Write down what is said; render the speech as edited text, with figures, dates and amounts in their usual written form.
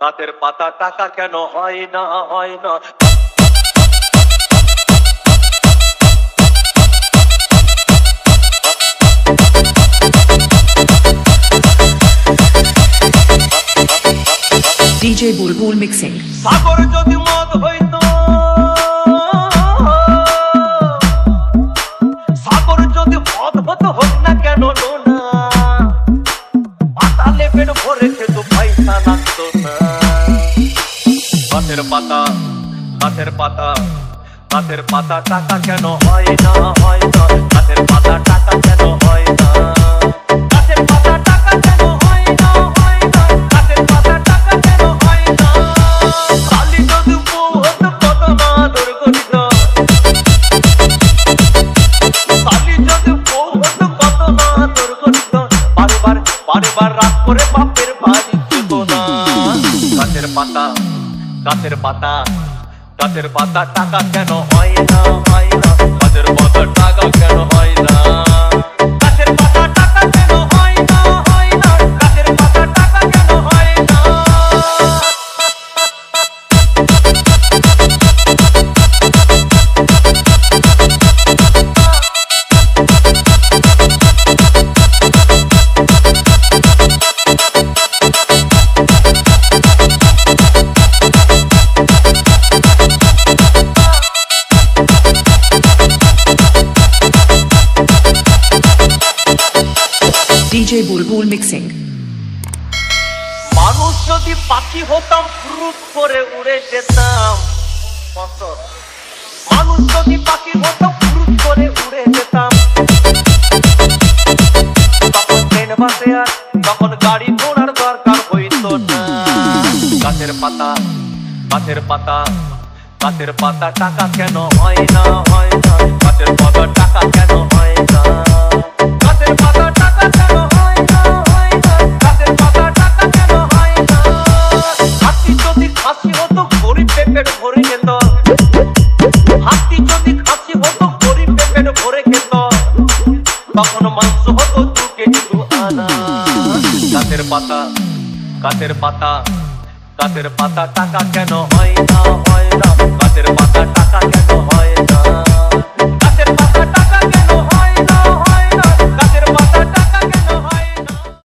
গাছের পাতা টাকা কেন হয় না হয় না। DJ Bulbul mixing. সাগর যদি মদ হইতো, সাগর যদি মদ হতো হোক না কেন না, পাতালে পেট ভরে খেত পয়সা লাগতো না। গাছের পাতা গাছের পাতা গাছের পাতা টাকা কেন হয় না হয় না। গাছের পাতা টাকা কেন হয় না। গাছের পাতা টাকা কেন হয় না হয় না। গাছের পাতা টাকা কেন হয় না। কালি যদি বউ হতো কত না আদর করিত। কালি যদি বউ হতো কত না আদর করিত। বারবার রাত করে বাপের বাড়ি যেত না। গাছের পাতা গাছের পাতা গাছের পাতা টাকা কেন হয় না হয় না। গাছের পাতা টাকা কেন হয় না। গাছের পাতা টাকা কেন হয় না হয় না। গাছের পাতা টাকা কেন হয় না। DJ Bulbul mixing. মানুষ যদি পাখি হতাম ফুরুত করে উড়ে যেতাম। মানুষ যদি পাখি হতাম ফুরুত করে উড়ে যেতাম। তখন ট্রেন বাসে আর তখন গাড়ি ঘোড়ার দরকার হইতো না। গাছের পাতা গাছের পাতা গাছের পাতা টাকা কেন হয় না হয় না। গাছের পাতা টাকা কেন হয় না। গাছের পাতা টাকা কেন হয় না হয় না। গাছের পাতা টাকা কেন হয় না। হাতি যদি খাসি হতো গরিব পেট ভরে খেত। হাতি যদি খাসি হতো গরিব পেট ভরে খেত। তখন মাংস হতো 2 কেজি 2 আনা। গাছের পাতা গাছের পাতা গাছের পাতা টাকা কেন হয় না হয় না। গাছের পাতা টাকা কেন হয় না।